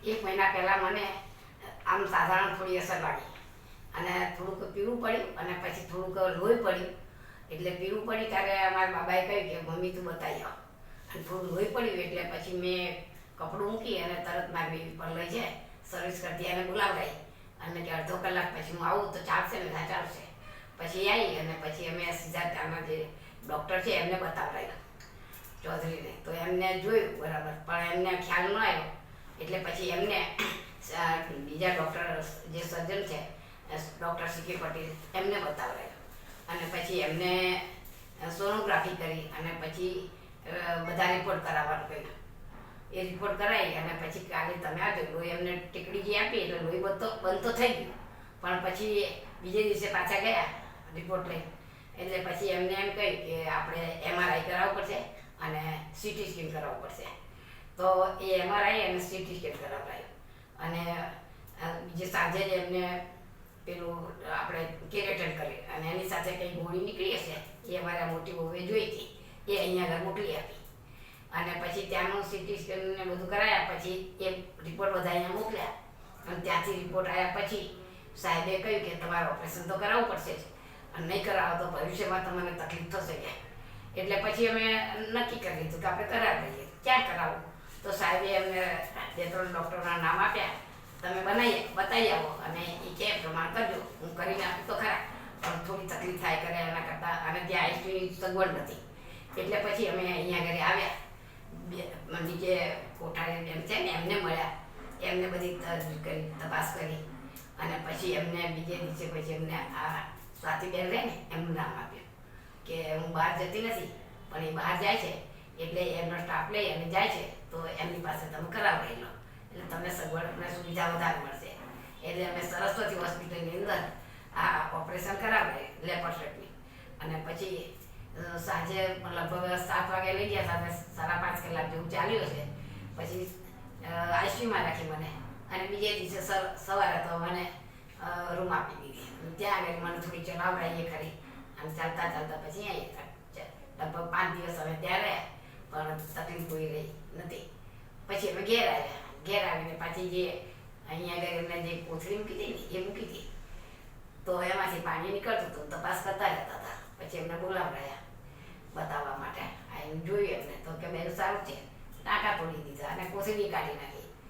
1 મહિના પહેલાં મને આમ સાધારણ થોડી અસર લાગી અને થોડુંક પીળું પડ્યું અને પછી થોડુંક લોહી પડ્યું. એટલે પીળું પડ્યું ત્યારે અમારા બાબાએ કહ્યું કે મમ્મી તું બતાવી આવ. અને થોડું લોહી પડ્યું એટલે પછી મેં કપડું મૂકી અને તરત મારી બેબી પર લઈ જાય સર્વિસ કરતી એને બોલાવડાવી અને કે અડધો કલાક પછી હું આવું તો ચાલશે ને? હા ચાલશે. પછી આવી અને પછી અમે સીધા ત્યાંના જે ડૉક્ટર છે એમને બતાવડાવ્યા ચૌધરીને. તો એમને જોયું બરાબર, પણ એમને ખ્યાલ ન આવ્યો. એટલે પછી એમને બીજા ડૉક્ટર જે સર્જન છે ડૉક્ટર સીકે પટેલ એમને બતાવડાવ્યો અને પછી એમને સોનોગ્રાફી કરી અને પછી બધા રિપોર્ટ કરાવવાનું કહ્યું. એ રિપોર્ટ કરાવી અને પછી કાલે તમે આવજો. લોહી એમને ટીકડી જે આપી એટલે લોહી બંધ તો થઈ ગયું, પણ પછી બીજે દિવસે પાછા ગયા રિપોર્ટ લઈ. એટલે પછી એમને એમ કહ્યું કે આપણે MRI કરાવવું પડશે અને CT સ્કેન કરાવવું પડશે. તો એ MRI અને CT સ્કેન કરાવડાયું અને બીજે સાંજે જ એમને પેલું આપણે કેરેટન કરી અને એની સાથે કંઈ ગોળી નીકળી હશે એ અમારા મોટી વહુએ જોઈ હતી, એ અહીંયા આગળ મોકલી આપી. અને પછી ત્યાંનું CT સ્કેન ને બધું કરાયા પછી એ રિપોર્ટ બધા અહીંયા મોકલ્યા અને ત્યાંથી રિપોર્ટ આવ્યા પછી સાહેબે કહ્યું કે તમારે ઓપરેશન તો કરાવવું પડશે જ અને નહીં કરાવો તો ભવિષ્યમાં તમને તકલીફ થશે કે. એટલે પછી અમે નક્કી કરી લીધું કે આપણે કરાવી લઈએ. ક્યાં કરાવવું? તો સાહેબે એમને 2-3 ડૉક્ટરના નામ આપ્યા, તમે બતાવી આવો અને એ કે પ્રમાણ કરજો. હું કરીને આપું તો ખરા, પણ થોડી તકલીફ થાય કરે એના કરતાં. અને ત્યાં ICUની સગવડ નથી. એટલે પછી અમે અહીંયા ઘરે આવ્યા. બીજે કોઠારી બેન છે ને એમને મળ્યા, એમને બધી કરી તપાસ કરી અને પછી એમને બીજે દિવસે પછી એમને આ સ્વાતિબેન રહે ને એમનું નામ આપ્યું કે હું બહાર જતી નથી પણ એ બહાર જાય છે એટલે એમનો સ્ટાફ લઈ અને જાય છે તો એમની પાસે તમે કરાવડાવી લો એટલે તમને સગવડ અને સુવિધા વધારે મળશે. એટલે અમે સરસ્વતી હોસ્પિટલની અંદર આ ઓપરેશન કરાવડાવી લેપોટ્રેટની. અને પછી સાંજે લગભગ 7 વાગે લઈ ગયા હતા અને 5.5 કલાક જેવું ચાલ્યું છે. પછી ICUમાં રાખી મને અને બીજે દિવસે સવારે તો મને રૂમ આપી દીધી. ત્યાં આગળ મને થોડી ચલાવડાવીએ ખરી અને ચાલતા પછી અહીંયા લગભગ 5 દિવસ અમે ત્યાં રહ્યા પણ તકલીફ કોઈ રહી નથી. પછી અમે ઘેર આવ્યા. ઘેર આવીને પાછી જે અહીંયા આગળ એમને જે કોથળી મૂકી હતી ને એ મૂકી હતી તો એમાંથી પાણી નીકળતું હતું, તપાસ કરતા રહેતા હતા. પછી એમને બોલાવડાયા બતાવવા માટે. આવીને જોયું એમને તો કે બેન સારું છે, ટાંકા તોડી દીધા અને કોથળી કાઢી નાખી.